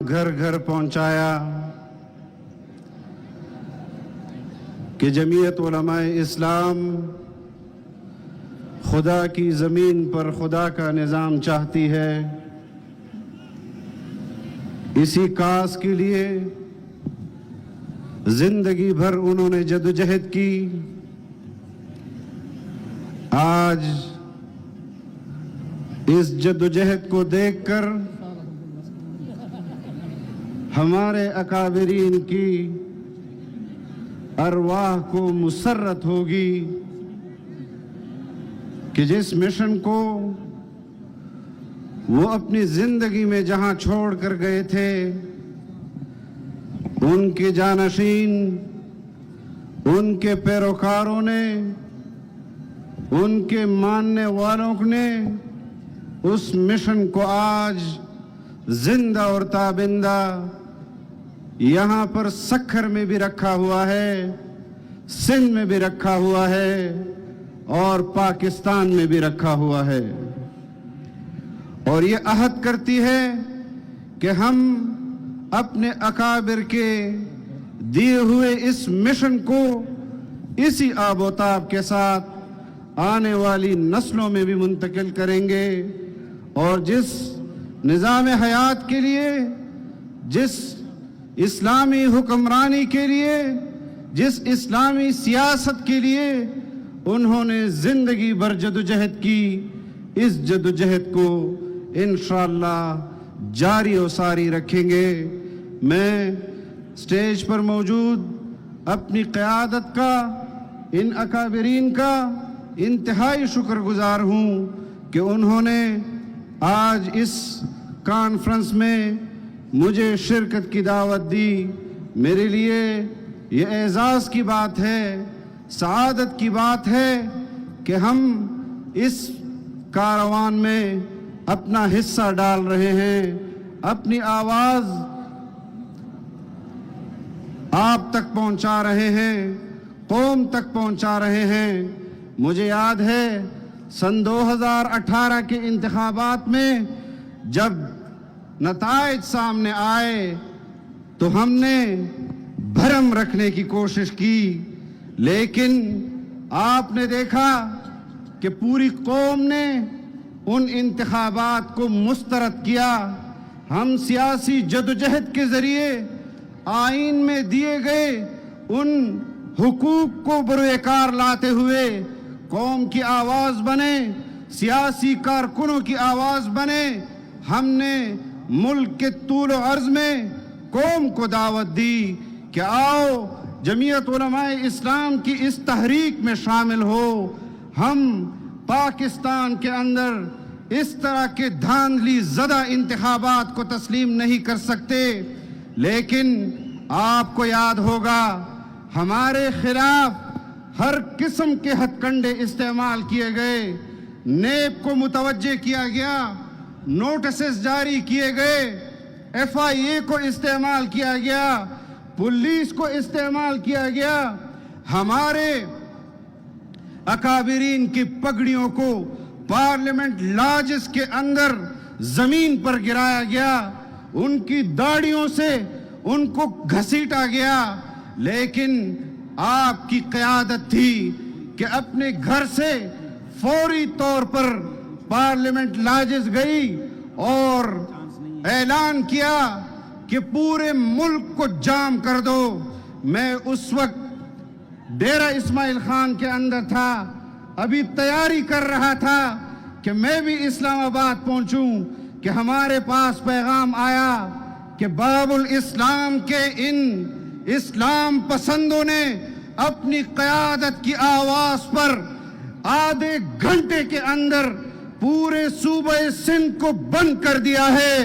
گھر گھر پہنچایا کہ جمعیت علماء اسلام خدا کی زمین پر خدا کا نظام چاہتی ہے. اسی کاس کے لیے زندگی بھر انہوں نے جدوجہد کی. آج اس جدوجہد کو دیکھ کر ہمارے اکابرین کی ارواح کو مسرت ہوگی کہ جس مشن کو وہ اپنی زندگی میں جہاں چھوڑ کر گئے تھے، ان کے جانشین، ان کے پیروکاروں نے، ان کے ماننے والوں نے اس مشن کو آج زندہ اور تابندہ یہاں پر سکھر میں بھی رکھا ہوا ہے، سندھ میں بھی رکھا ہوا ہے اور پاکستان میں بھی رکھا ہوا ہے. اور یہ عہد کرتی ہے کہ ہم اپنے اکابر کے دیے ہوئے اس مشن کو اسی آب و تاب کے ساتھ آنے والی نسلوں میں بھی منتقل کریں گے. اور جس نظام حیات کے لیے، جس اسلامی حکمرانی کے لیے، جس اسلامی سیاست کے لیے انہوں نے زندگی بھر جدوجہد کی، اس جدوجہد کو انشاءاللہ جاری و ساری رکھیں گے. میں سٹیج پر موجود اپنی قیادت کا، ان اکابرین کا انتہائی شکر گزار ہوں کہ انہوں نے آج اس کانفرنس میں مجھے شرکت کی دعوت دی. میرے لیے یہ اعزاز کی بات ہے، سعادت کی بات ہے کہ ہم اس کاروان میں اپنا حصہ ڈال رہے ہیں، اپنی آواز آپ تک پہنچا رہے ہیں، قوم تک پہنچا رہے ہیں. مجھے یاد ہے سن 2018 کے انتخابات میں جب نتائج سامنے آئے تو ہم نے بھرم رکھنے کی کوشش کی، لیکن آپ نے دیکھا کہ پوری قوم نے ان انتخابات کو مسترد کیا. ہم سیاسی جدوجہد کے ذریعے آئین میں دیے گئے ان حقوق کو بروئے کار لاتے ہوئے قوم کی آواز بنے، سیاسی کارکنوں کی آواز بنے. ہم نے ملک کے طول و عرض میں قوم کو دعوت دی کہ آؤ جمعیت علماء اسلام کی اس تحریک میں شامل ہو. ہم پاکستان کے اندر اس طرح کے دھاندلی زدہ انتخابات کو تسلیم نہیں کر سکتے. لیکن آپ کو یاد ہوگا ہمارے خلاف ہر قسم کے ہتھ کنڈے استعمال کیے گئے، نیب کو متوجہ کیا گیا، نوٹسز جاری کیے گئے، FIA کو استعمال کیا گیا، پولیس کو استعمال کیا گیا. ہمارے اکابرین کی پگڑیوں کو پارلیمنٹ لاجز کے اندر زمین پر گرایا گیا، ان کی داڑھیوں سے ان کو گھسیٹا گیا. لیکن آپ کی قیادت تھی کہ اپنے گھر سے فوری طور پر پارلیمنٹ لاجز گئی اور اعلان کیا کہ پورے ملک کو جام کر دو. میں اس وقت ڈیرہ اسماعیل خان کے اندر تھا، ابھی تیاری کر رہا تھا کہ میں بھی اسلام آباد پہنچوں کہ ہمارے پاس پیغام آیا کہ باب الاسلام کے ان اسلام پسندوں نے اپنی قیادت کی آواز پر آدھے گھنٹے کے اندر پورے صوبہ سندھ کو بند کر دیا ہے.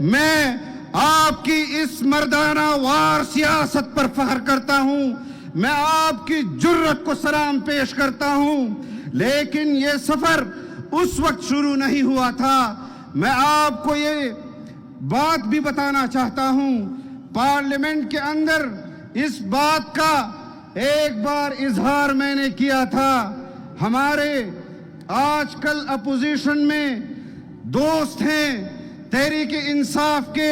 میں آپ کی اس مردانہ وار سیاست پر فخر کرتا ہوں، میں آپ کی جرت کو سلام پیش کرتا ہوں. لیکن یہ سفر اس وقت شروع نہیں ہوا تھا. میں آپ کو یہ بات بھی بتانا چاہتا ہوں، پارلیمنٹ کے اندر اس بات کا ایک بار اظہار میں نے کیا تھا. ہمارے آج کل اپوزیشن میں دوست ہیں تحریک انصاف کے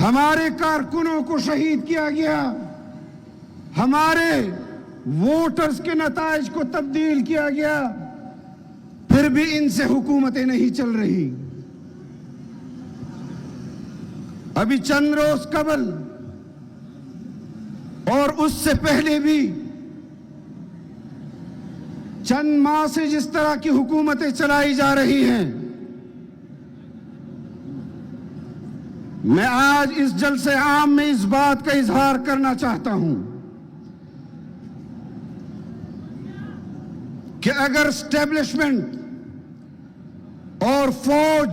ہمارے کارکنوں کو شہید کیا گیا، ہمارے ووٹرز کے نتائج کو تبدیل کیا گیا، پھر بھی ان سے حکومتیں نہیں چل رہی۔ ابھی چند روز قبل اور اس سے پہلے بھی چند ماہ سے جس طرح کی حکومتیں چلائی جا رہی ہیں، میں آج اس جلسے عام میں اس بات کا اظہار کرنا چاہتا ہوں کہ اگر اسٹیبلشمنٹ اور فوج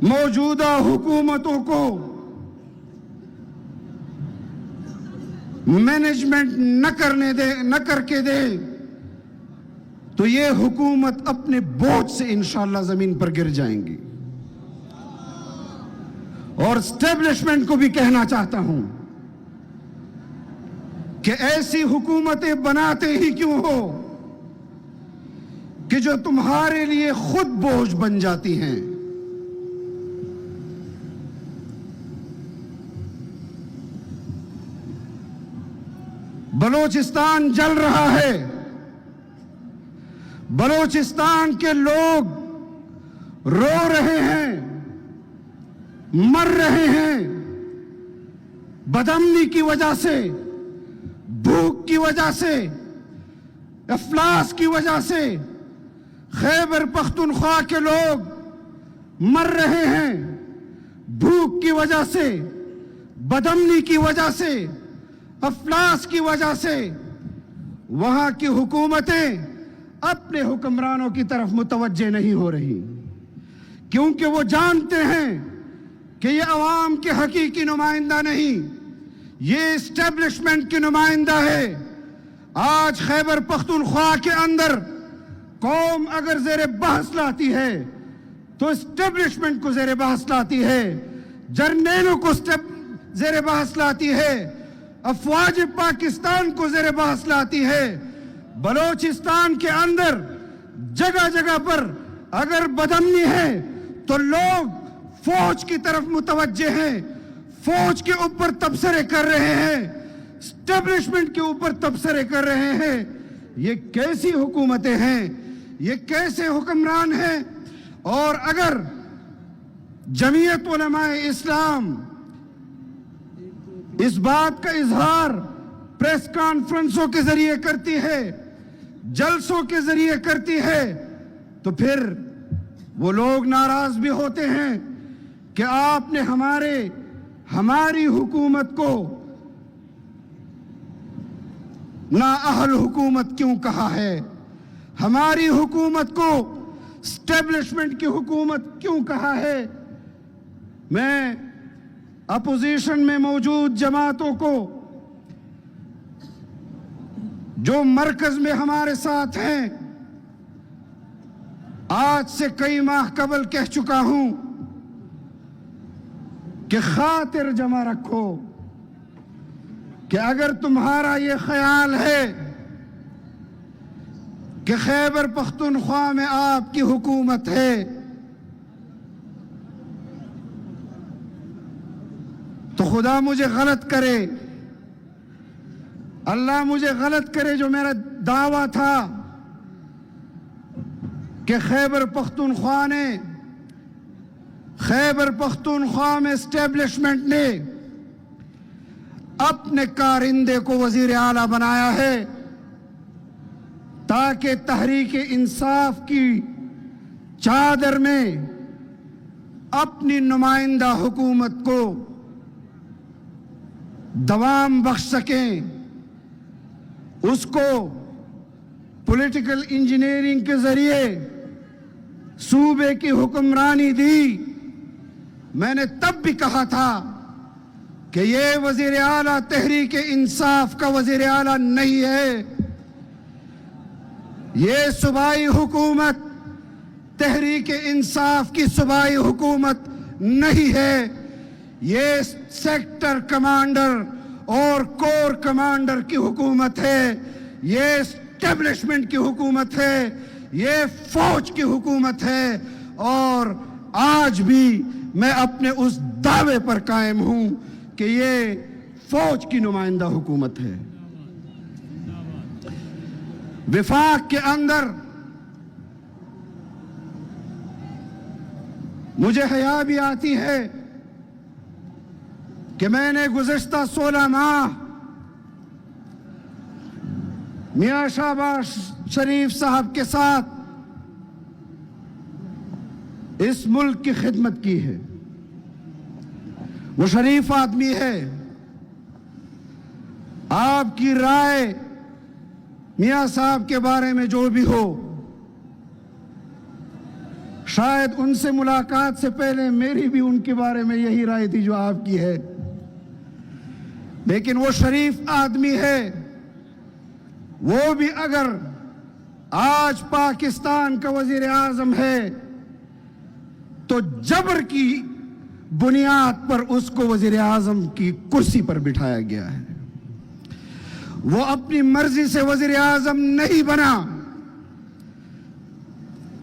موجودہ حکومتوں کو مینجمنٹ نہ کر کے دے تو یہ حکومت اپنے بوجھ سے انشاءاللہ زمین پر گر جائیں گی۔ اور اسٹیبلشمنٹ کو بھی کہنا چاہتا ہوں کہ ایسی حکومتیں بناتے ہی کیوں ہو کہ جو تمہارے لیے خود بوجھ بن جاتی ہیں۔ بلوچستان جل رہا ہے، بلوچستان کے لوگ رو رہے ہیں، مر رہے ہیں، بدامنی کی وجہ سے، بھوک کی وجہ سے، افلاس کی وجہ سے خیبر پختونخوا کے لوگ مر رہے ہیں، بھوک کی وجہ سے، بدامنی کی وجہ سے، افلاس کی وجہ سے۔ وہاں کی حکومتیں اپنے حکمرانوں کی طرف متوجہ نہیں ہو رہی، کیونکہ وہ جانتے ہیں کہ یہ عوام کے حقیقی نمائندہ نہیں، یہ اسٹیبلشمنٹ کی نمائندہ ہے۔ آج خیبر پختونخوا کے اندر قوم اگر زیر بحث لاتی ہے تو اسٹیبلشمنٹ کو زیر بحث لاتی ہے، جرنیلوں کو زیر بحث لاتی ہے، افواج پاکستان کو زیر بحث لاتی ہے۔ بلوچستان کے اندر جگہ جگہ پر اگر بدامنی ہے تو لوگ فوج کی طرف متوجہ ہیں، فوج کے اوپر تبصرے کر رہے ہیں، اسٹیبلشمنٹ کے اوپر تبصرے کر رہے ہیں۔ یہ کیسی حکومتیں ہیں، یہ کیسے حکمران ہیں؟ اور اگر جمعیت علماء اسلام اس بات کا اظہار پریس کانفرنسوں کے ذریعے کرتی ہے، جلسوں کے ذریعے کرتی ہے، تو پھر وہ لوگ ناراض بھی ہوتے ہیں کہ آپ نے ہماری حکومت کو نااہل حکومت کیوں کہا ہے، ہماری حکومت کو اسٹیبلشمنٹ کی حکومت کیوں کہا ہے۔ میں اپوزیشن میں موجود جماعتوں کو جو مرکز میں ہمارے ساتھ ہیں، آج سے کئی ماہ قبل کہہ چکا ہوں کہ خاطر جمع رکھو کہ اگر تمہارا یہ خیال ہے کہ خیبر پختونخوا میں آپ کی حکومت ہے تو خدا مجھے غلط کرے، اللہ مجھے غلط کرے جو میرا دعویٰ تھا کہ خیبر پختونخوا میں اسٹیبلشمنٹ نے اپنے کارندے کو وزیر اعلیٰ بنایا ہے تاکہ تحریک انصاف کی چادر میں اپنی نمائندہ حکومت کو دوام بخش سکیں، اس کو پولیٹیکل انجینئرنگ کے ذریعے صوبے کی حکمرانی دی۔ میں نے تب بھی کہا تھا کہ یہ وزیر اعلیٰ تحریک انصاف کا وزیر اعلیٰ نہیں ہے، یہ صوبائی حکومت تحریک انصاف کی صوبائی حکومت نہیں ہے، یہ سیکٹر کمانڈر اور کور کمانڈر کی حکومت ہے، یہ اسٹیبلشمنٹ کی حکومت ہے، یہ فوج کی حکومت ہے۔ اور آج بھی میں اپنے اس دعوے پر قائم ہوں کہ یہ فوج کی نمائندہ حکومت ہے۔ وفاق کے اندر مجھے حیا بھی آتی ہے کہ میں نے گزشتہ 16 ماہ میاں شہباز شریف صاحب کے ساتھ اس ملک کی خدمت کی ہے۔ وہ شریف آدمی ہے۔ آپ کی رائے میاں صاحب کے بارے میں جو بھی ہو، شاید ان سے ملاقات سے پہلے میری بھی ان کے بارے میں یہی رائے تھی جو آپ کی ہے، لیکن وہ شریف آدمی ہے۔ وہ بھی اگر آج پاکستان کا وزیر اعظم ہے تو جبر کی بنیاد پر اس کو وزیر اعظم کی کرسی پر بٹھایا گیا ہے۔ وہ اپنی مرضی سے وزیر اعظم نہیں بنا۔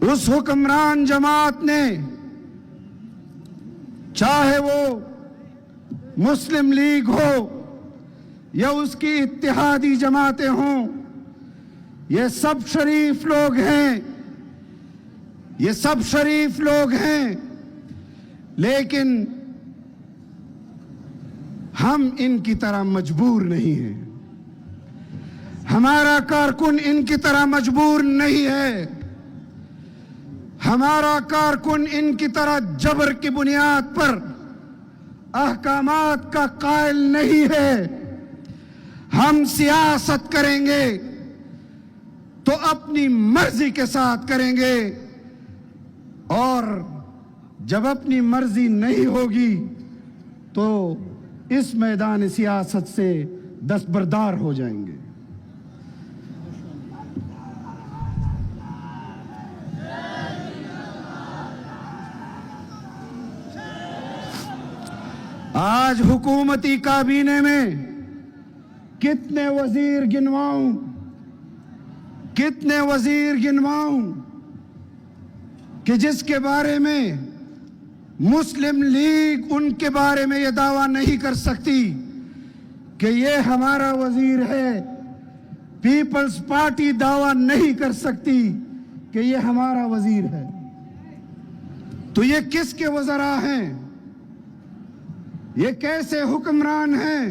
اس حکمران جماعت نے، چاہے وہ مسلم لیگ ہو یا اس کی اتحادی جماعتیں ہوں، یہ سب شریف لوگ ہیں، یہ سب شریف لوگ ہیں، لیکن ہم ان کی طرح مجبور نہیں ہیں۔ ہمارا کارکن ان کی طرح مجبور نہیں ہے۔ ہمارا کارکن ان کی طرح جبر کی بنیاد پر احکامات کا قائل نہیں ہے۔ ہم سیاست کریں گے تو اپنی مرضی کے ساتھ کریں گے، اور جب اپنی مرضی نہیں ہوگی تو اس میدان سیاست سے دستبردار ہو جائیں گے۔ آج حکومتی کابینے میں کتنے وزیر گنواؤں کہ جس کے بارے میں مسلم لیگ ان کے بارے میں یہ دعویٰ نہیں کر سکتی کہ یہ ہمارا وزیر ہے۔ پیپلز پارٹی دعویٰ نہیں کر سکتی کہ یہ ہمارا وزیر ہے۔ تو یہ کس کے وزراء ہیں؟ یہ کیسے حکمران ہیں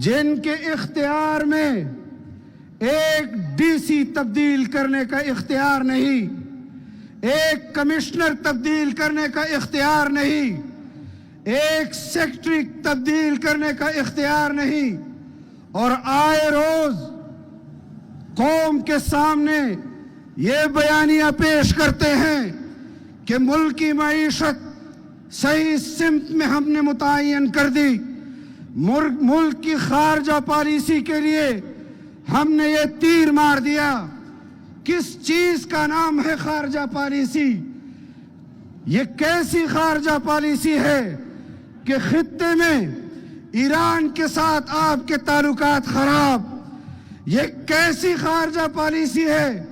جن کے اختیار میں ایک ڈی سی تبدیل کرنے کا اختیار نہیں، ایک کمشنر تبدیل کرنے کا اختیار نہیں، ایک سیکٹری تبدیل کرنے کا اختیار نہیں، اور آئے روز قوم کے سامنے یہ بیانیہ پیش کرتے ہیں کہ ملک کی معیشت صحیح سمت میں ہم نے متعین کر دی، ملک کی خارجہ پالیسی کے لیے ہم نے یہ تیر مار دیا۔ کس چیز کا نام ہے خارجہ پالیسی؟ یہ کیسی خارجہ پالیسی ہے کہ خطے میں ایران کے ساتھ آپ کے تعلقات خراب؟ یہ کیسی خارجہ پالیسی ہے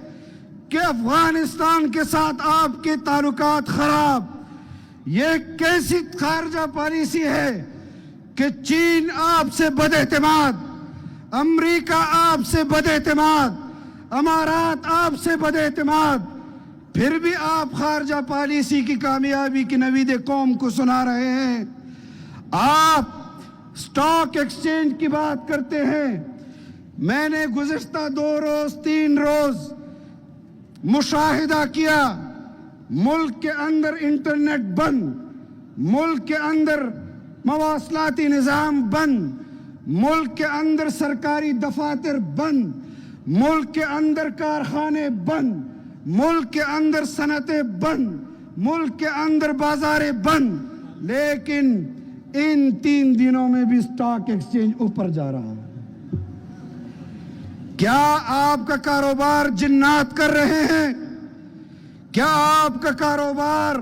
کہ افغانستان کے ساتھ آپ کے تعلقات خراب؟ یہ کیسی خارجہ پالیسی ہے کہ چین آپ سے بد اعتماد، امریکہ آپ سے بد اعتماد، امارات آپ سے بد اعتماد، پھر بھی آپ خارجہ پالیسی کی کامیابی کی نوید قوم کو سنا رہے ہیں۔ آپ سٹاک ایکسچینج کی بات کرتے ہیں۔ میں نے گزشتہ 2-3 روز مشاہدہ کیا، ملک کے اندر انٹرنیٹ بند، ملک کے اندر مواصلاتی نظام بند، ملک کے اندر سرکاری دفاتر بند، ملک کے اندر کارخانے بند، ملک کے اندر صنعتیں بند، ملک کے اندر بازاریں بند، لیکن ان 3 دنوں میں بھی سٹاک ایکسچینج اوپر جا رہا ہے۔ کیا آپ کا کاروبار جنات کر رہے ہیں؟ کیا آپ کا کاروبار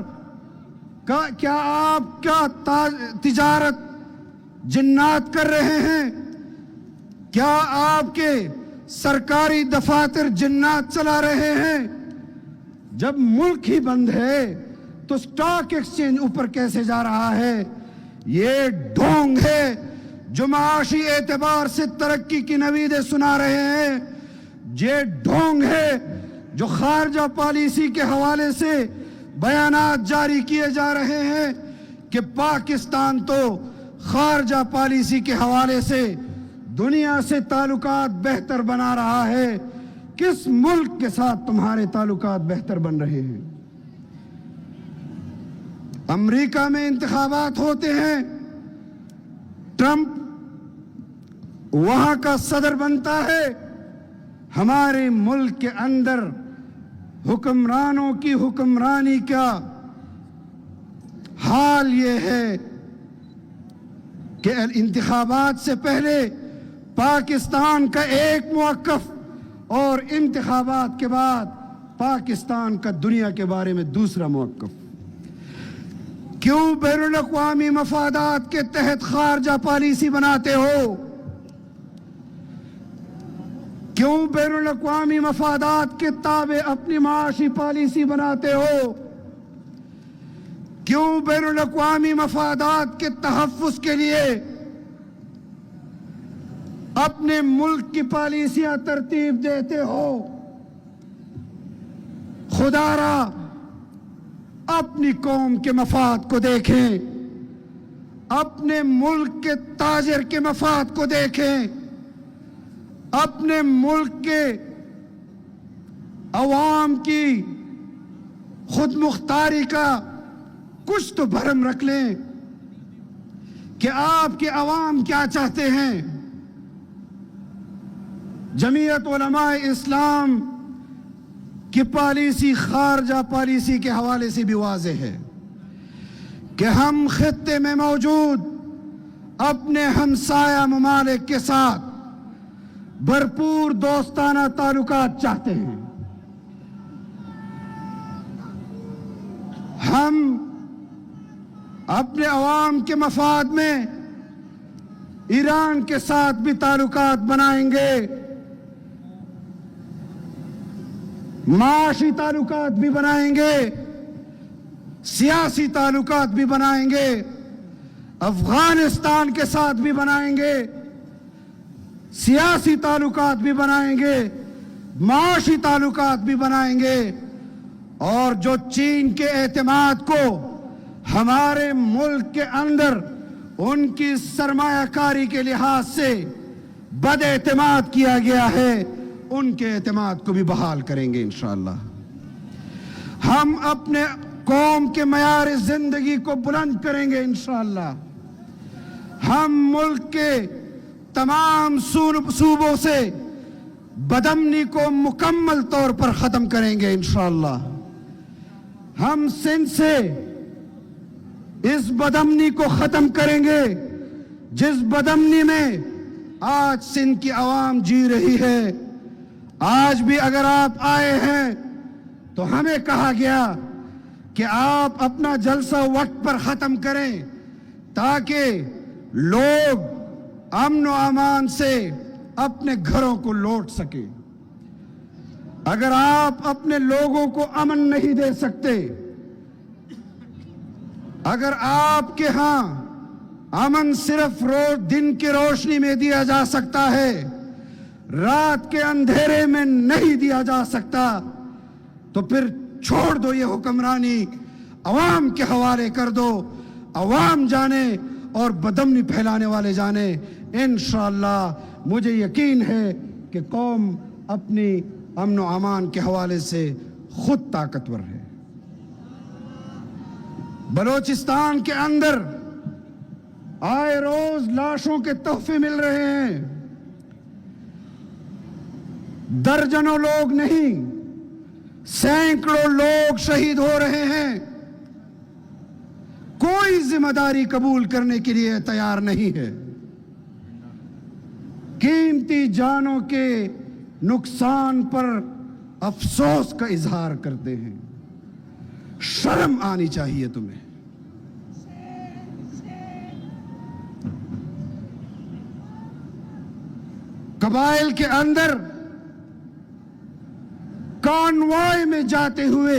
کیا آپ کا تجارت جنات کر رہے ہیں؟ کیا آپ کے سرکاری دفاتر جنات چلا رہے ہیں؟ جب ملک ہی بند ہے تو سٹاک ایکسچینج اوپر کیسے جا رہا ہے؟ یہ ڈھونگ ہے جو معاشی اعتبار سے ترقی کی نویدیں سنا رہے ہیں. یہ ڈھونگ ہے جو خارجہ پالیسی کے حوالے سے بیانات جاری کیے جا رہے ہیں کہ پاکستان تو خارجہ پالیسی کے حوالے سے دنیا سے تعلقات بہتر بنا رہا ہے. کس ملک کے ساتھ تمہارے تعلقات بہتر بن رہے ہیں؟ امریکہ میں انتخابات ہوتے ہیں، ٹرمپ وہاں کا صدر بنتا ہے. ہمارے ملک کے اندر حکمرانوں کی حکمرانی کا حال یہ ہے کہ انتخابات سے پہلے پاکستان کا ایک موقف اور انتخابات کے بعد پاکستان کا دنیا کے بارے میں دوسرا موقف. کیوں بین الاقوامی مفادات کے تحت خارجہ پالیسی بناتے ہو؟ کیوں بین الاقوامی مفادات کے تابع اپنی معاشی پالیسی بناتے ہو؟ کیوں بین الاقوامی مفادات کے تحفظ کے لیے اپنے ملک کی پالیسیاں ترتیب دیتے ہو؟ خدا را اپنی قوم کے مفاد کو دیکھیں، اپنے ملک کے تاجر کے مفاد کو دیکھیں، اپنے ملک کے عوام کی خود مختاری کا کچھ تو بھرم رکھ لیں کہ آپ کے عوام کیا چاہتے ہیں. جمعیت علماء اسلام کی پالیسی خارجہ پالیسی کے حوالے سے بھی واضح ہے کہ ہم خطے میں موجود اپنے ہمسایہ ممالک کے ساتھ بھرپور دوستانہ تعلقات چاہتے ہیں. ہم اپنے عوام کے مفاد میں ایران کے ساتھ بھی تعلقات بنائیں گے، معاشی تعلقات بھی بنائیں گے، سیاسی تعلقات بھی بنائیں گے، افغانستان کے ساتھ بھی بنائیں گے، سیاسی تعلقات بھی بنائیں گے، معاشی تعلقات بھی بنائیں گے. اور جو چین کے اعتماد کو ہمارے ملک کے اندر ان کی سرمایہ کاری کے لحاظ سے بد اعتماد کیا گیا ہے، ان کے اعتماد کو بھی بحال کریں گے انشاءاللہ. ہم اپنے قوم کے معیار زندگی کو بلند کریں گے انشاءاللہ. ہم ملک کے تمام صوبوں سے بدامنی کو مکمل طور پر ختم کریں گے انشاءاللہ. ہم سندھ سے اس بدامنی کو ختم کریں گے جس بدامنی میں آج سندھ کی عوام جی رہی ہے. آج بھی اگر آپ آئے ہیں تو ہمیں کہا گیا کہ آپ اپنا جلسہ وقت پر ختم کریں تاکہ لوگ امن و امان سے اپنے گھروں کو لوٹ سکیں. اگر آپ اپنے لوگوں کو امن نہیں دے سکتے، اگر آپ کے ہاں امن صرف دن کی روشنی میں دیا جا سکتا ہے، رات کے اندھیرے میں نہیں دیا جا سکتا، تو پھر چھوڑ دو یہ حکمرانی، عوام کے حوالے کر دو. عوام جانے اور بدامنی پھیلانے والے جانے. انشاءاللہ مجھے یقین ہے کہ قوم اپنی امن و امان کے حوالے سے خود طاقتور ہے. بلوچستان کے اندر آئے روز لاشوں کے تحفے مل رہے ہیں. درجنوں لوگ نہیں، سینکڑوں لوگ شہید ہو رہے ہیں. کوئی ذمہ داری قبول کرنے کے لیے تیار نہیں ہے. قیمتی جانوں کے نقصان پر افسوس کا اظہار کرتے ہیں. شرم آنی چاہیے تمہیں. قبائل کے اندر کانوائے میں جاتے ہوئے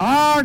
8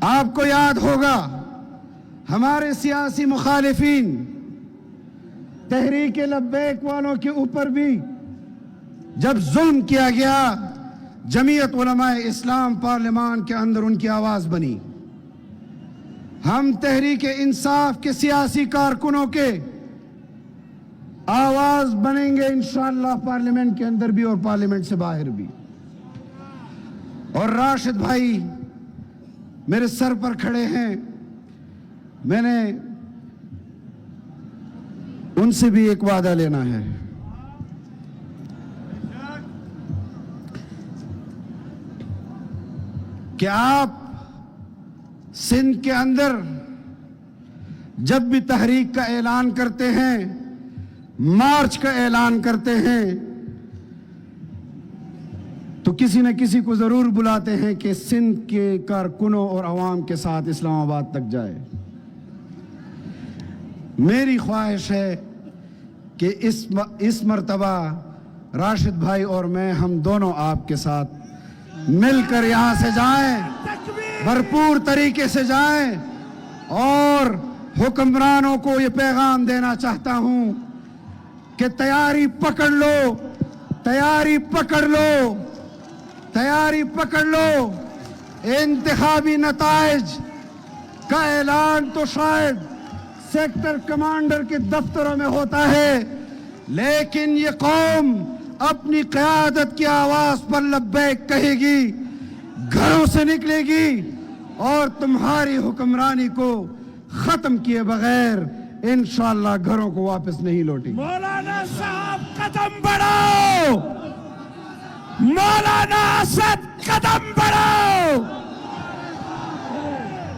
آپ کو یاد ہوگا ہمارے سیاسی مخالفین تحریک لبیک والوں کے اوپر بھی جب ظلم کیا گیا، جمعیت علماء اسلام پارلیمان کے اندر ان کی آواز بنی۔ ہم تحریک انصاف کے سیاسی کارکنوں کے آواز بنیں گے انشاءاللہ، پارلیمنٹ کے اندر بھی اور پارلیمنٹ سے باہر بھی۔ اور راشد بھائی میرے سر پر کھڑے ہیں، میں نے ان سے بھی ایک وعدہ لینا ہے کہ آپ سندھ کے اندر جب بھی تحریک کا اعلان کرتے ہیں، مارچ کا اعلان کرتے ہیں، تو کسی نہ کسی کو ضرور بلاتے ہیں کہ سندھ کے کارکنوں اور عوام کے ساتھ اسلام آباد تک جائے۔ میری خواہش ہے کہ اس مرتبہ راشد بھائی اور میں ہم دونوں آپ کے ساتھ مل کر یہاں سے جائیں، بھرپور طریقے سے جائیں، اور حکمرانوں کو یہ پیغام دینا چاہتا ہوں کہ تیاری پکڑ لو، تیاری پکڑ لو، تیاری پکڑ لو۔ انتخابی نتائج کا اعلان تو شاید سیکٹر کمانڈر کے دفتروں میں ہوتا ہے، لیکن یہ قوم اپنی قیادت کی آواز پر لبیک کہے گی، گھروں سے نکلے گی، اور تمہاری حکمرانی کو ختم کیے بغیر انشاءاللہ گھروں کو واپس نہیں لوٹیں۔ مولانا صاحب قدم بڑھاؤ، مولانا اسد قدم بڑھاؤ۔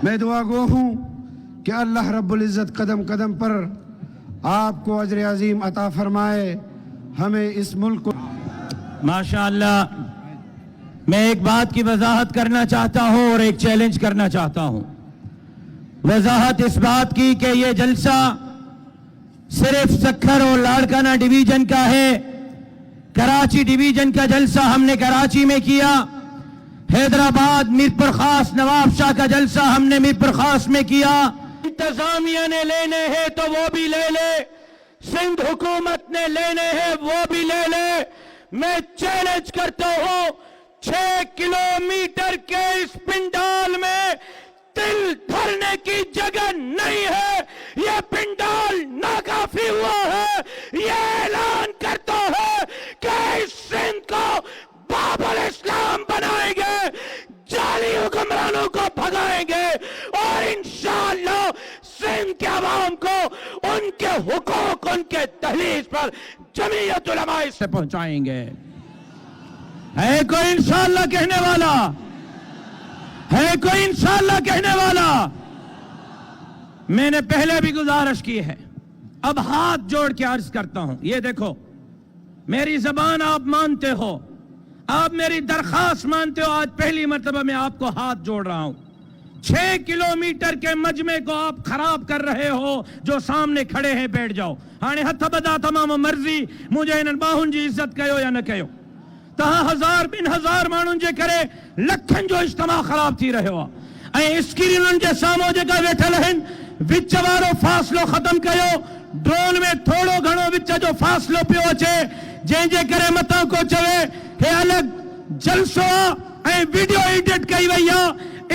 میں دعا گو ہوں کہ اللہ رب العزت قدم قدم پر آپ کو اجر عظیم عطا فرمائے، ہمیں اس ملک کو۔ ماشاءاللہ، میں ایک بات کی وضاحت کرنا چاہتا ہوں اور ایک چیلنج کرنا چاہتا ہوں۔ وضاحت اس بات کی کہ یہ جلسہ صرف سکھر اور لاڑکانہ ڈویژن کا ہے۔ کراچی ڈویژن کا جلسہ ہم نے کراچی میں کیا، حیدرآباد میر پرخاس نواب شاہ کا جلسہ ہم نے میر پرخاس میں کیا۔ انتظامیہ نے لینے ہیں تو وہ بھی لے لے، سندھ حکومت نے لینے ہیں وہ بھی لے لے۔ میں چیلنج کرتا ہوں، 6 کلومیٹر کے اس پنڈال میں دل دھرنے کی جگہ نہیں ہے۔ یہ پنڈال ناکافی ہوا ہے۔ یہ اعلان کرتا ہے کہ اس سندھ کو باب الاسلام بنائیں گے، جعلی حکمرانوں کو بھگائیں گے، اور انشاءاللہ سندھ کے عوام کو ان کے حقوق ان کے دہلیز پر جمعیت علماء سے پہنچائیں گے۔ ہے کوئی انشاءاللہ کہنے والا؟ ہے کوئی انشاءاللہ کہنے والا؟ میں نے پہلے بھی گزارش کی ہے، اب ہاتھ جوڑ کے عرض کرتا ہوں، یہ دیکھو میری زبان آپ مانتے ہو، آپ میری درخواست مانتے ہو، آج پہلی مرتبہ میں آپ کو ہاتھ جوڑ رہا ہوں۔ 6 کلومیٹر کے مجمع کو آپ خراب کر رہے ہو، جو سامنے کھڑے ہیں بیٹھ جاؤ، ہانے ہتھ بدا تمام مرضی، مجھے انہن باہن جی عزت کہو یا نہ کہو، تہاں ہزار بن ہزار مانن جے کرے لکھن جو اجتماع خراب تھی رہے ہو، اسکرینن جے سامو جے کا ویٹھل ہیں، وچ وارو فاصلو ختم کہو، ڈرون میں تھوڑو گھنو وچ جو فاصلو پیو اچے، جے جے کرے متاں کو چوے کہ الگ جلسو ویڈیو ایڈٹ کئی ویا،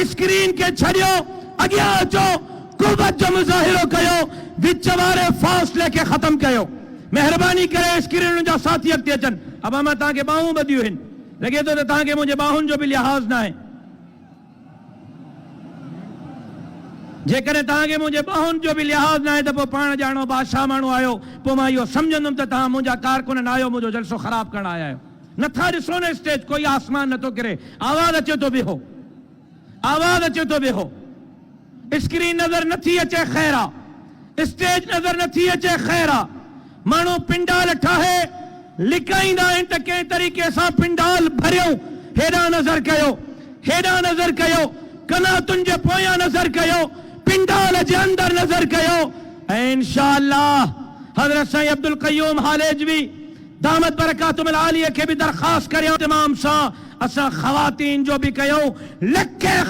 اسکرین کے چھڑیو اگیا جو قوت جو مظاہرو کہو، وچ وارے فاصلے کے ختم کہو، مہربانی کرے اسکرین جو ساتھی اکتے اچن۔ اب ہمیں تاں کے باہوں بدیو ہیں، لگے تو تاں کے مجھے باہن جو بھی لحاظ نہ ہے، جے کرے تاں کے مجھے باہن جو بھی لحاظ نہ ہے تو پان جانو بادشاہ مانو آئیو، پو ماں یو سمجھندم تا تاں مجھا کارکنن آئیو مجھو جلسو خراب کرنا آیا ہے۔ نہ تھا رسو نے اسٹیج کوئی آسمان نہ تو کرے، آواز اچے تو بھی ہو، آواز اچے تو بھی ہو، اسکرین نظر نہ تھی اچے خیرہ، اسٹیج نظر نہ تھی اچے خیرہ، مانو پنڈال اٹھا ہے، لکھائیں دا انتا کے طریقے سا پنڈال بھریوں، ہیڈا نظر کہو، ہیڈا نظر کہو، کنا تنجے پویا نظر کہو، پنڈال اجے اندر نظر کہو، انشاءاللہ حضرت سید عبدالقیوم حالیجوی دامت برکاتم العالیہ کے بھی درخواست کریو تمام سا اسا خواتین جو بھی کہو، لکھے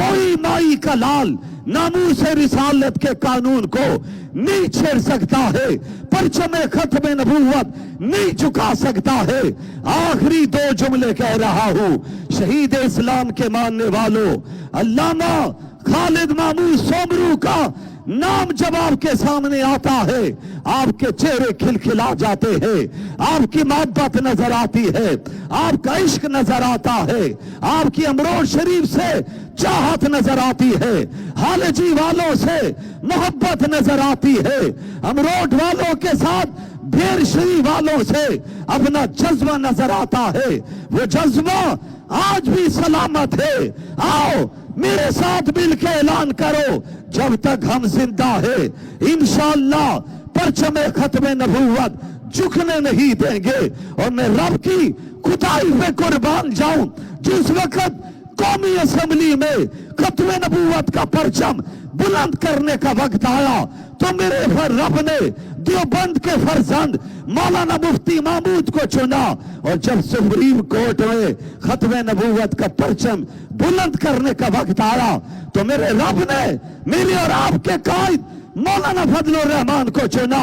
کوئی مائی کا لال ناموس رسالت کے قانون کو نہیں چھیڑ سکتا ہے، پرچم ختم نبوت نہیں جھکا سکتا ہے۔ آخری 2 جملے کہہ رہا ہوں، شہید اسلام کے ماننے والوں، علامہ خالد محمود سومرو کا نام جب آپ کے سامنے آتا ہے آپ کے چہرے کھلکھلا جاتے ہیں، آپ کی محبت نظر آتی ہے، آپ کا عشق نظر آتا ہے، آپ کی امروڑ شریف سے چاہت نظر آتی ہے، حالجی والوں سے محبت نظر آتی ہے، امروڑ والوں کے ساتھ بھیر شریف والوں سے اپنا جذبہ نظر آتا ہے۔ وہ جذبہ آج بھی سلامت ہے۔ آؤ میرے ساتھ مل کے اعلان کرو، جب تک ہم زندہ ہیں انشاءاللہ پرچم ختم نبوت جھکنے نہیں دیں گے، اور میں رب کی خدائی پہ قربان جاؤں، جس وقت قومی اسمبلی میں ختم نبوت کا پرچم بلند کرنے کا وقت آیا تو میرے رب نے دیوبند کے فرزند مولانا مفتی محمود کو چنا، اور جب سپریم کورٹ میں ختم نبوت کا پرچم بلند کرنے کا وقت آیا تو میرے رب نے میری اور آپ کے قائد مولانا فضل الرحمان کو چنا۔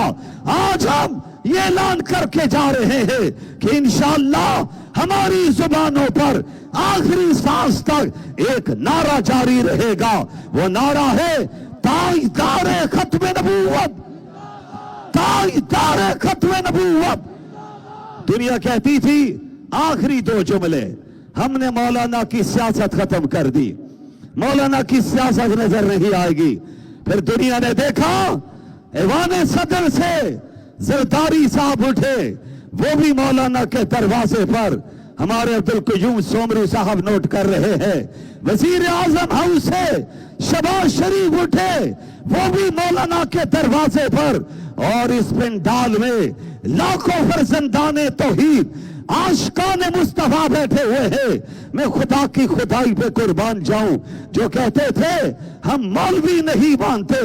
آج ہم یہ اعلان کر کے جا رہے ہیں کہ انشاءاللہ ہماری زبانوں پر آخری سانس تک ایک نعرہ جاری رہے گا، وہ نعرہ ہے تاجدار ختم نبوت، تاجدار ختم نبوت۔ دنیا کہتی تھی آخری 2 جملے، ہم نے مولانا کی سیاست ختم کر دی، مولانا کی سیاست نظر نہیں آئے گی۔ پھر دنیا نے دیکھا ایوان صدر سے زرداری صاحب اٹھے، وہ بھی مولانا کے دروازے پر ہمارے عبدالقیوم سومرو صاحب نوٹ کر رہے ہیں، وزیر اعظم ہاؤس سے شہباز شریف اٹھے، وہ بھی مولانا کے دروازے پر، اور اس پنڈال میں لاکھوں فرزندان توحید عاشقان مصطفیٰ بیٹھے ہوئے ہیں۔ میں خدا کی خدائی پہ قربان جاؤں، جو کہتے تھے ہم مولوی نہیں مانتے،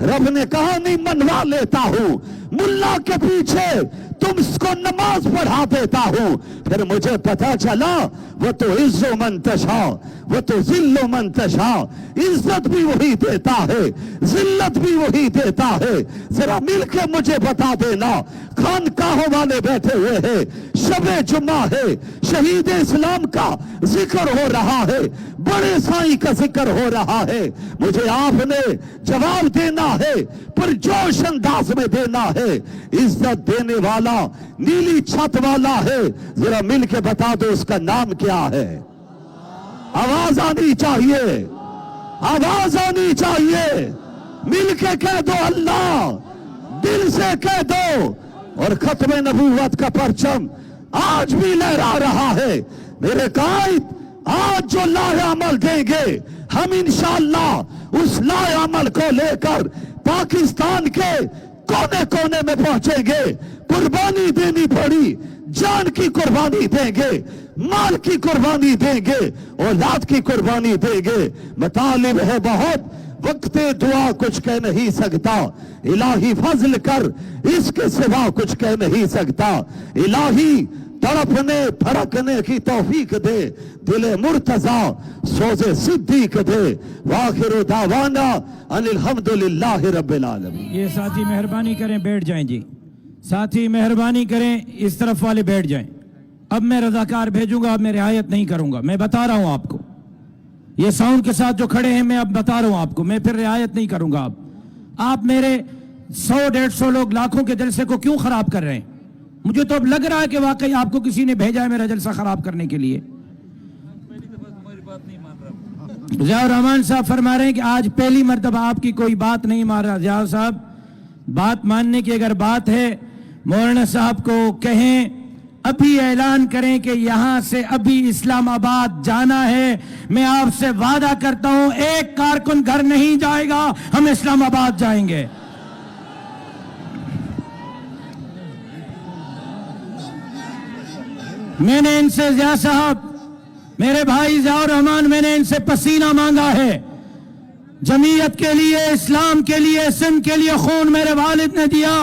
رب نے کہا نہیں منوا لیتا ہوں، ملا کے پیچھے تم اس کو نماز پڑھا دیتا ہوں۔ پھر مجھے پتا چلا وہ تو عز و منتشا، وہ تو ذل و منتشا، عزت بھی وہی دیتا ہے، ذلت بھی وہی دیتا ہے۔ ذرا مل کے مجھے بتا دینا، خانقاہوں والے بیٹھے ہوئے ہیں، شب جمعہ ہے، شہید اسلام کا ذکر ہو رہا ہے، بڑے سائیں کا ذکر ہو رہا ہے، مجھے آپ نے جواب دینا ہے، پرجوش انداز میں دینا ہے۔ عزت دینے والا نیلی چھت والا ہے، ذرا مل کے بتا دو اس کا نام کیا ہے؟ آواز آنی چاہیے، آواز آنی چاہیے، مل کے کہہ دو اللہ، دل سے کہہ دو۔ اور ختم نبوت کا پرچم آج بھی لہرا رہا ہے۔ میرے قائد آج جو لائے عمل دیں گے، ہم انشاءاللہ اس لائے عمل کو لے کر پاکستان کے کونے کونے میں پہنچیں گے۔ قربانی دینی پڑی، جان کی قربانی دیں گے، مال کی قربانی دیں گے، اولاد کی قربانی دیں گے۔ مطالب ہے بہت، وقت دعا کچھ کہہ نہیں سکتا، الہی فضل کر اس کے سوا کچھ کہہ نہیں سکتا۔ الہی تڑپنے پھڑکنے کی توفیق دے، دل مرتضی سوز صدیق دے، وآخر دعوانا ان الحمدللہ رب العالمین۔ یہ ساتھی مہربانی کریں بیٹھ جائیں جی، ساتھی مہربانی کریں اس طرف والے بیٹھ جائیں۔ اب میں رضاکار بھیجوں گا، اب میں رعایت نہیں کروں گا، میں بتا رہا ہوں آپ کو، یہ ساؤنڈ کے ساتھ جو کھڑے ہیں میں اب بتا رہا ہوں آپ کو، میں پھر رعایت نہیں کروں گا۔ اب آپ میرے 100-150 لوگ لاکھوں کے جلسے کو کیوں خراب کر رہے ہیں؟ مجھے تو اب لگ رہا ہے کہ واقعی آپ کو کسی نے بھیجا ہے میرا جلسہ خراب کرنے کے لیے۔ ضیاء الرحمان صاحب فرما رہے ہیں کہ آج پہلی مرتبہ آپ کی کوئی بات نہیں مان رہا۔ ضیاء صاحب بات ماننے کی اگر بات ہے، مولانا صاحب کو کہیں ابھی اعلان کریں کہ یہاں سے ابھی اسلام آباد جانا ہے۔ میں آپ سے وعدہ کرتا ہوں ایک کارکن گھر نہیں جائے گا، ہم اسلام آباد جائیں گے۔ میں نے ان سے ضیاء صاحب، میرے بھائی ضیاء الرحمان، میں نے ان سے پسینہ مانگا ہے جمعیت کے لیے، اسلام کے لیے، سندھ کے لیے خون میرے والد نے دیا،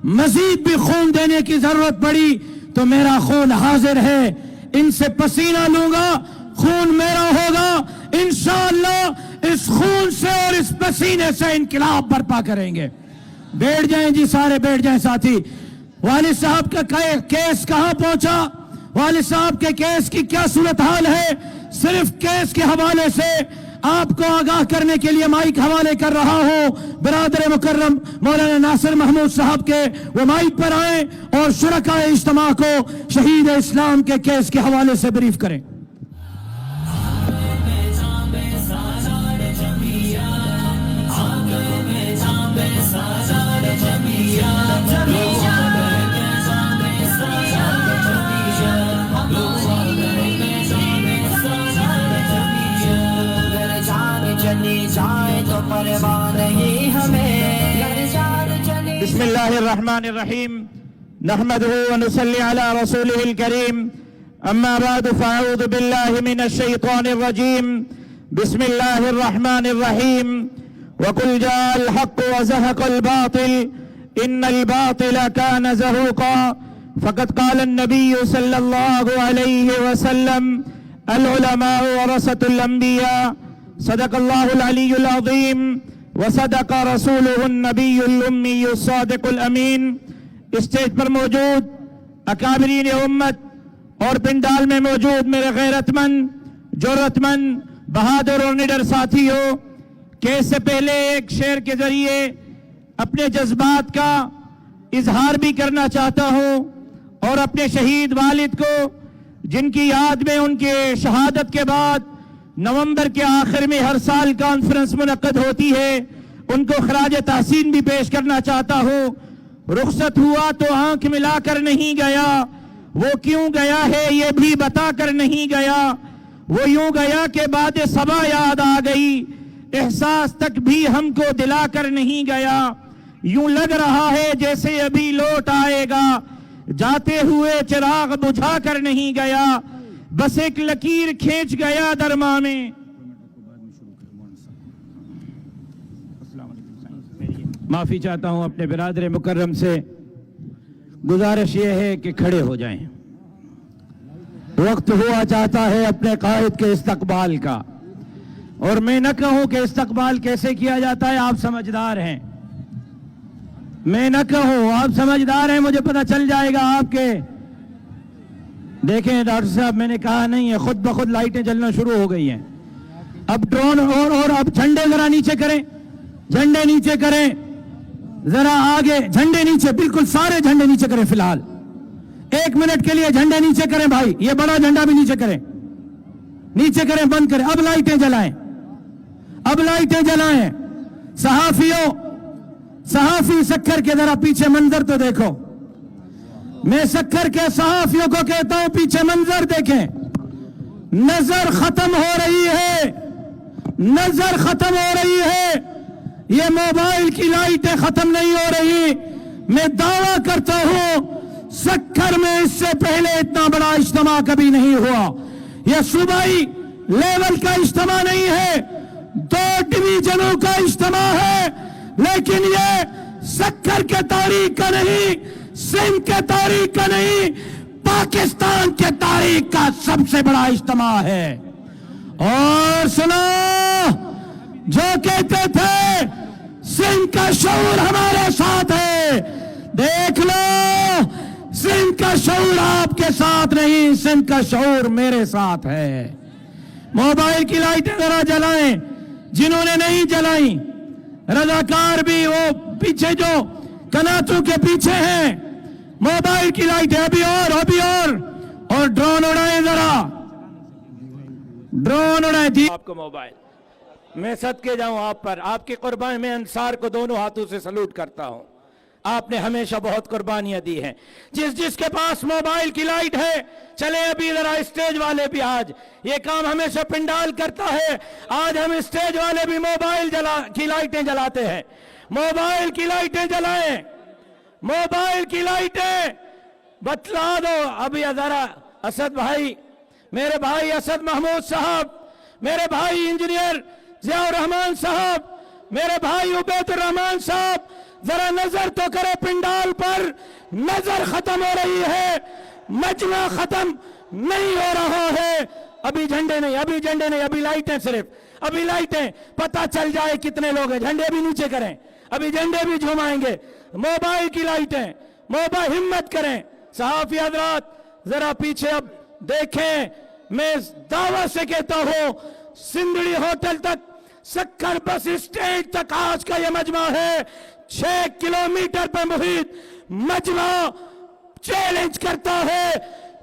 مزید بھی خون دینے کی ضرورت پڑی تو میرا خون حاضر ہے۔ ان سے پسینہ لوں گا، خون میرا ہوگا، انشاءاللہ اس خون سے اور اس پسینے سے انقلاب برپا کریں گے۔ بیٹھ جائیں جی، سارے بیٹھ جائیں ساتھی۔ والد صاحب کا کیس کہاں پہنچا، والد صاحب کے کیس کی کیا صورتحال ہے، صرف کیس کے حوالے سے آپ کو آگاہ کرنے کے لیے مائک حوالے کر رہا ہوں۔ برادر مکرم مولانا ناصر محمود صاحب کے وہ مائک پر آئیں اور شرکائے اجتماع کو شہید اسلام کے کیس کے حوالے سے بریف کریں۔ بسم اللہ الرحمن الرحیم نحمده ونصلي على رسوله الكريم اما بعد فاعوذ بالله من الشيطان الرجيم بسم الله الرحمن الرحيم وقل جاء الحق وزهق الباطل ان الباطل كان زهوقا فقد قال النبي صلى الله عليه وسلم العلماء ورثة الانبياء صدق الله العلي العظيم وصدق رسوله النبی الأمی الصادق الامین۔ اسٹیج پر موجود اکابرین امت اور پنڈال میں موجود میرے غیرت مند، جرأت مند، بہادر اور نڈر ساتھی ہو کہ اس سے پہلے ایک شعر کے ذریعے اپنے جذبات کا اظہار بھی کرنا چاہتا ہوں اور اپنے شہید والد کو، جن کی یاد میں ان کے شہادت کے بعد نومبر کے آخر میں ہر سال کانفرنس منعقد ہوتی ہے، ان کو خراج تحسین بھی پیش کرنا چاہتا ہوں۔ رخصت ہوا تو آنکھ ملا کر نہیں گیا، وہ کیوں گیا ہے یہ بھی بتا کر نہیں گیا، وہ یوں گیا کہ بعد صبا یاد آ گئی، احساس تک بھی ہم کو دلا کر نہیں گیا، یوں لگ رہا ہے جیسے ابھی لوٹ آئے گا، جاتے ہوئے چراغ بجھا کر نہیں گیا، بس ایک لکیر کھینچ گیا درما میں۔ معافی چاہتا ہوں اپنے برادر مکرم سے، گزارش یہ ہے کہ کھڑے ہو جائیں، وقت ہوا چاہتا ہے اپنے قائد کے استقبال کا، اور میں نہ کہوں کہ استقبال کیسے کیا جاتا ہے، آپ سمجھدار ہیں، میں نہ کہوں، آپ سمجھدار ہیں، مجھے پتہ چل جائے گا آپ کے۔ دیکھیں ڈاکٹر صاحب، میں نے کہا نہیں ہے، خود بخود لائٹیں جلنا شروع ہو گئی ہیں۔ اب ڈرون اور اب جھنڈے ذرا نیچے کریں، جھنڈے نیچے کریں، ذرا آگے جھنڈے نیچے، بالکل سارے جھنڈے نیچے کریں فی الحال، 1 منٹ کے لیے جھنڈے نیچے کریں بھائی، یہ بڑا جھنڈا بھی نیچے کریں، نیچے کریں، بند کریں۔ اب لائٹیں جلائیں، اب لائٹیں جلائیں۔ صحافیوں، صحافی سکھر کے ذرا پیچھے منظر تو دیکھو، میں سکھر کے صحافیوں کو کہتا ہوں پیچھے منظر دیکھیں، نظر ختم ہو رہی ہے، نظر ختم ہو رہی ہے، یہ موبائل کی لائٹیں ختم نہیں ہو رہی۔ میں دعویٰ کرتا ہوں سکھر میں اس سے پہلے اتنا بڑا اجتماع کبھی نہیں ہوا، یہ صوبائی لیول کا اجتماع نہیں ہے، 2 ڈویژنوں کا اجتماع ہے، لیکن یہ سکھر کے تاریخ کا نہیں، سندھ کے تاریخ کا نہیں، پاکستان کے تاریخ کا سب سے بڑا اجتماع ہے۔ اور سنو، جو کہتے تھے سندھ کا شعور ہمارے ساتھ ہے، دیکھ لو سندھ کا شعور آپ کے ساتھ نہیں، سندھ کا شعور میرے ساتھ ہے۔ موبائل کی لائٹیں ذرا جلائیں، جنہوں نے نہیں جلائیں، رضاکار بھی وہ پیچھے جو کناتوں کے پیچھے ہیں، موبائل کی لائٹیں ابھی اور ڈرون اڑائیں، ذرا ڈرون اڑائیں تھی آپ کو موبائل۔ میں صدقے جاؤں آپ پر، آپ کی قربانی، میں انصار کو دونوں ہاتھوں سے سلوٹ کرتا ہوں، آپ نے ہمیشہ بہت قربانیاں دی ہیں۔ جس کے پاس موبائل کی لائٹ ہے چلے ابھی ذرا اسٹیج والے بھی، آج یہ کام ہمیشہ پنڈال کرتا ہے، آج ہم اسٹیج والے بھی موبائل کی لائٹیں جلاتے ہیں، موبائل کی لائٹیں جلائیں، موبائل کی لائٹیں بتلا دو۔ ابھی ذرا اسد بھائی، میرے بھائی اسد محمود صاحب، میرے بھائی انجینئر ضیاء الرحمن صاحب، میرے بھائی عبید الرحمن صاحب، ذرا نظر تو کرے پنڈال پر، نظر ختم ہو رہی ہے، مجمع ختم نہیں ہو رہا ہے۔ ابھی جھنڈے نہیں، ابھی جھنڈے نہیں، ابھی لائٹیں، صرف ابھی لائٹیں، پتہ چل جائے کتنے لوگ ہیں. جھنڈے بھی نیچے کریں، ابھی جھنڈے بھی جھمائیں گے. موبائل کی لائٹیں، موبائل، ہمت کریں. صحافی حضرات ذرا پیچھے اب دیکھیں. میں دعوت سے کہتا ہوں سندڑی ہوٹل تک، سکھر بس اسٹینڈ تک آج کا یہ مجمع ہے. 6 کلومیٹر پر محیط مجمع چیلنج کرتا ہے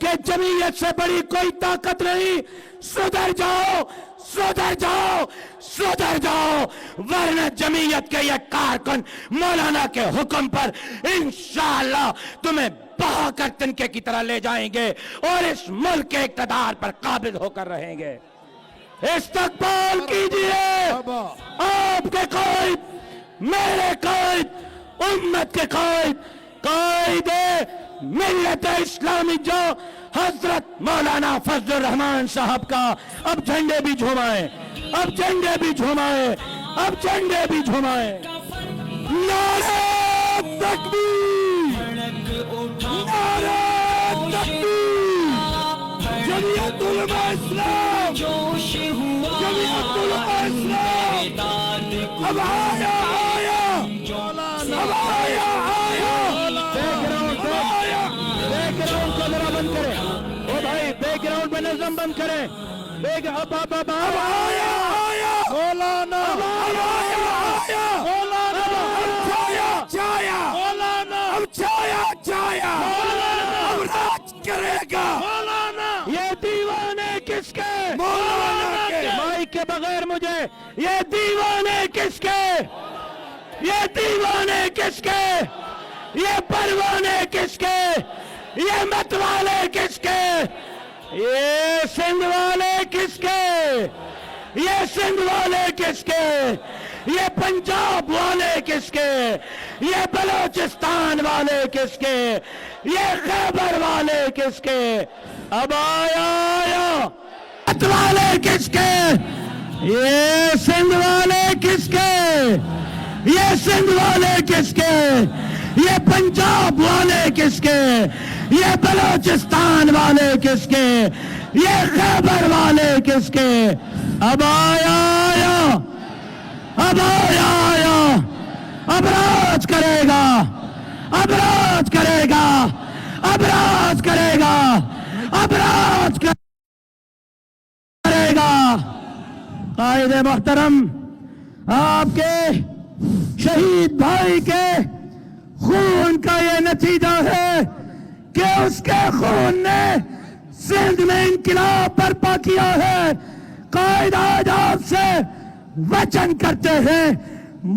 کہ جمعیت سے بڑی کوئی طاقت نہیں. سدھر جاؤ، سدھر جاؤ، سدھر جاؤ، ورنہ جمعیت کے یہ کارکن مولانا کے حکم پر انشاءاللہ تمہیں بہا کر تنکے کی طرح لے جائیں گے اور اس ملک کے اقتدار پر قابض ہو کر رہیں گے. استقبال کیجئے آپ کے قائد، میرے قائد، امت کے قائد، قائد ملت اسلامی جو حضرت مولانا فضل الرحمان صاحب کا. اب جھنڈے بھی جھمائیں، اب جھنڈے بھی جھمائیں، اب جھنڈے بھی جھمائیں. نعرہ تکبیر، نعرہ تکبیر. جمعیت علماء اسلام، جمعیت علماء اسلام اب آیا، آیا، اب آیا، آیا. بیک گراؤنڈ کو ذرا بند کریں. او بھائی بیک گراؤنڈ میں نظم بند کریں. اب آیا، آیا مولانا، اب آیا، آیا مولانا، اب چھایا، چھایا مولانا، اب چھایا، چھایا مولانا، اب راج کرے گا مولانا. یہ دیوانے کس کے؟ مولانا کے. مائک کے بغیر مجھے یہ دیوانے کس کے؟ یہ دیوانے کس کے؟ یہ پروانے کس کے؟ یہ مت والے کس کے؟ یہ سندھ والے کس کے؟ یہ سندھ والے کس کے؟ یہ پنجاب والے کس کے؟ یہ بلوچستان والے کس کے؟ یہ خیبر والے کس کے؟ اب آیا، آیا. مت والے کس کے؟ یہ سندھ والے کس کے؟ یہ سندھ والے کس کے؟ یہ پنجاب والے کس کے؟ یہ بلوچستان والے کس کے؟ یہ خیبر والے کس کے؟ اب آیا، آیا، اب آیا، آیا. اب راج کرے گا، اب راج کرے گا، اب راج کرے گا، اب راج کرے گا. قائد محترم، آپ کے شہید بھائی کے خون کا یہ نتیجہ ہے کہ اس کے خون نے سندھ میں انقلاب برپا کیا ہے. قائد آج آپ سے وچن کرتے ہیں،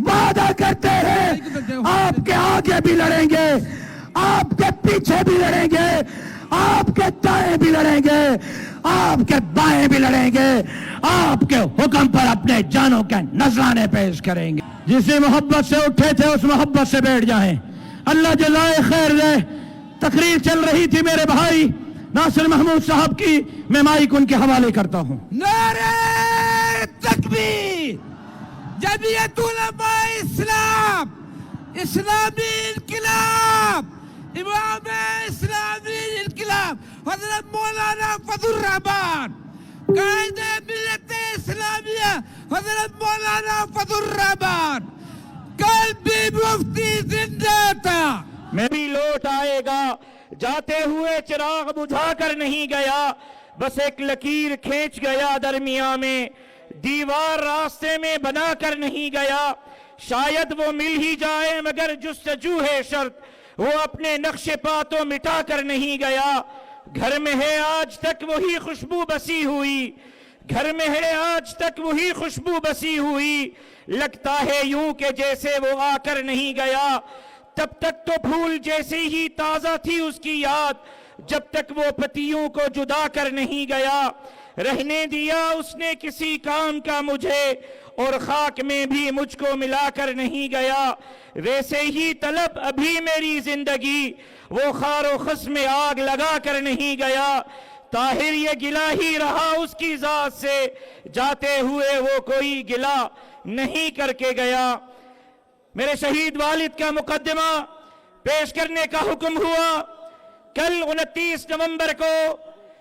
وعدہ کرتے ہیں، آپ کے آگے بھی لڑیں گے، آپ کے پیچھے بھی لڑیں گے، آپ کے دائیں بھی لڑیں گے، آپ کے بائیں بھی لڑیں گے، آپ کے حکم پر اپنے جانوں کے نذرانے پیش کریں گے. جسے محبت سے اٹھے تھے اس محبت سے بیٹھ جائیں. اللہ جزائے خیر دے. تقریر چل رہی تھی میرے بھائی ناصر محمود صاحب کی، میں مائک ان کے حوالے کرتا ہوں. نعرہ تکبیر. جمعیت علماء اسلام، اسلامی انقلاب، امام اسلامی انقلاب حضرت مولانا فضل الرحمان، قائد ملت اسلامیہ حضرت مولانا فضل الرحمان. کل بھی مفتی زندہ تھا. میں بھی لوٹ آئے گا. جاتے ہوئے چراغ بجھا کر نہیں گیا، بس ایک لکیر کھینچ گیا درمیان میں. دیوار راستے میں بنا کر نہیں گیا. شاید وہ مل ہی جائے مگر جستجو ہے شرط، وہ اپنے نقش پا تو مٹا کر نہیں گیا. گھر میں ہے آج تک وہی خوشبو بسی ہوئی، گھر میں ہے آج تک وہی خوشبو بسی ہوئی. لگتا ہے یوں کہ جیسے وہ آ کر نہیں گیا. تب تک تو پھول جیسے ہی تازہ تھی اس کی یاد، جب تک وہ پتیوں کو جدا کر نہیں گیا. رہنے دیا اس نے کسی کام کا مجھے، اور خاک میں بھی مجھ کو ملا کر نہیں گیا. ویسے ہی طلب ابھی میری زندگی، وہ خار و خس میں آگ لگا کر نہیں گیا. طاہر یہ گلہ ہی رہا اس کی ذات سے، جاتے ہوئے وہ کوئی گلہ نہیں کر کے گیا. میرے شہید والد کا مقدمہ پیش کرنے کا حکم ہوا. کل 29 نومبر کو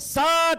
7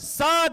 7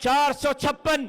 456